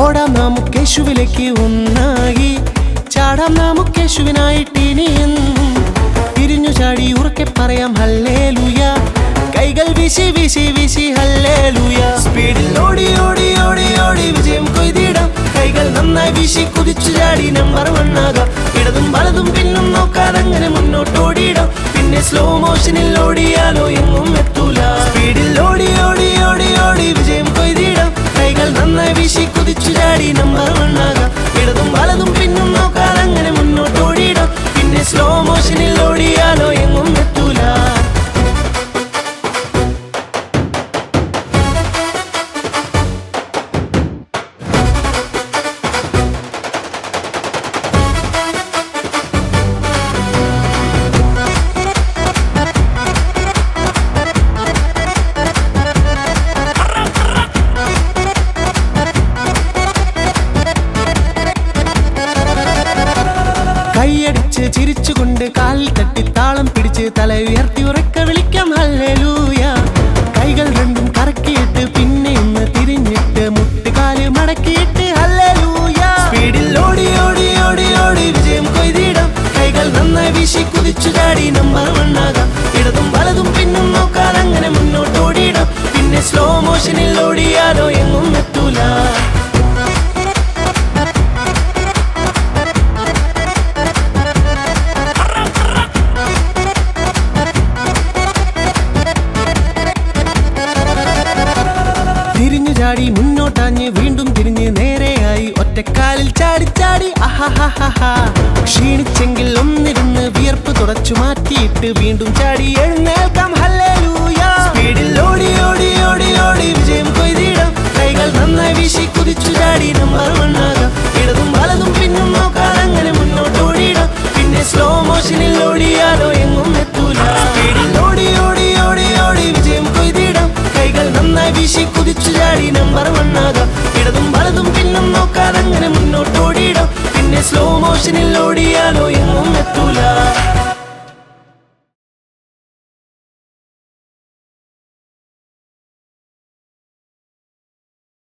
ഓടാം നമുക്ക് യേശുവിലേക്ക് ഒന്നായി, ചാടാം നമുക്ക് യേശുവിനായിട്ട് ഇനിയെന്നും. തിരിഞ്ഞു ചാടി ഉറക്കെ പറയാം ഹല്ലേലൂയ, കൈകൾ വീശി വീശി വീശി ഹല്ലേലൂയ. സ്പീഡിൽ ഓടി ഓടി ഓടി ഓടി വിജയം കൊയ്തിടാം, കൈകൾ നന്നായി വീശി കുതിച്ചു ചാടി നമ്പർ 1 ആകാം. ഇടതും വലതും പിന്നും നോക്കാതങ്ങനെ മുന്നോട്ട് ഓടിയിടാം, പിന്നെ സ്ലോ മോഷനിൽ ഓടിയാലോ എങ്ങും എത്തൂല. സ്പീഡിൽ ഓടി ഓടി ഓടി ഓടി വിജയം കൊയ്തിടാം, കൈകൾ നന്നായി വീശി കുതിച്ചു ചാടി നമ്പർ 1 ആകാം. ഇടതും വലതും പിന്നും നോക്കാതങ്ങനെ മുന്നോട്ട് ഓടിയിടാം, പിന്നെ സ്ലോ മോഷനിൽ ഓടിയാലോ എങ്ങും എത്തൂല. കൈയടിച്ച് ചിരിച്ചുകൊണ്ട് കാലിൽ തട്ടി താളം പിടിച്ച് തല ഉയർത്തി ഉറക്കെ വിളിക്കാം ഹല്ലേലൂയ. കൈകൾ രണ്ടും കറക്കിയിട്ട് പിന്നെ ഒന്ന് തിരിഞ്ഞിട്ട് മുട്ടുകാല് മടക്കിയിട്ട് ഹല്ലേലൂയ. സ്പീഡിൽ ഓടി ഓടി ഓടി ഓടി വിജയം കൊയ്തിടാം, കൈകൾ നന്നായി വീശി കുതിച്ചു ചാടി നമ്പർ 1 ആകാം. ഇടതും വലതും പിന്നും നോക്കാതങ്ങനെ മുന്നോട്ട് ഓടിയിടാം, പിന്നെ സ്ലോ മോഷനിൽ ഓടിയാലോ എങ്ങും എത്തൂല. തിരിഞ്ഞു ചാടി മുന്നോട്ടാഞ്ഞ് വീണ്ടും തിരിഞ്ഞ് നേരെയായി ഒറ്റക്കാലിൽ ചാടി ചാടി അഹഹഹ. ക്ഷീണിച്ചെങ്കിൽ ഒന്നിരുന്ന് വിയർപ്പ് തുടച്ചു മാറ്റിയിട്ട് വീണ്ടും ചാടി എഴുന്നേൽക്കാം ഹല്ലേലൂയ. സ്പീഡിൽ ഓടി ഓടി ഓടി ഓടി വിജയം കൊയ്തിടാം, കൈകൾ നന്നായി വീശി കുതിച്ചു ചാടി നമ്പർ 1 ആകാം. ഇടതും വലതും പിന്നും നോക്കാതങ്ങനെ മുന്നോട്ട് ഓടിയിടാം, പിന്നെ സ്ലോ മോഷനിൽ ഓടിയാലോ എങ്ങും എത്തൂല. സ്പീഡിൽ ഓടി ഓടി ഓടി ഓടി വിജയം കൊയ്തിടാം, കൈകൾ നന്നായി വീശി കുതിച്ചു ചാടി നമ്പർ 1 ആകാം. ഇടതും വലതും പിന്നും നോക്കാതങ്ങനെ മുന്നോട്ട് ഓടിയിടാം, പിന്നെ സ്ലോ മോഷനിൽ ഓടിയാലോ എങ്ങും എത്തൂല.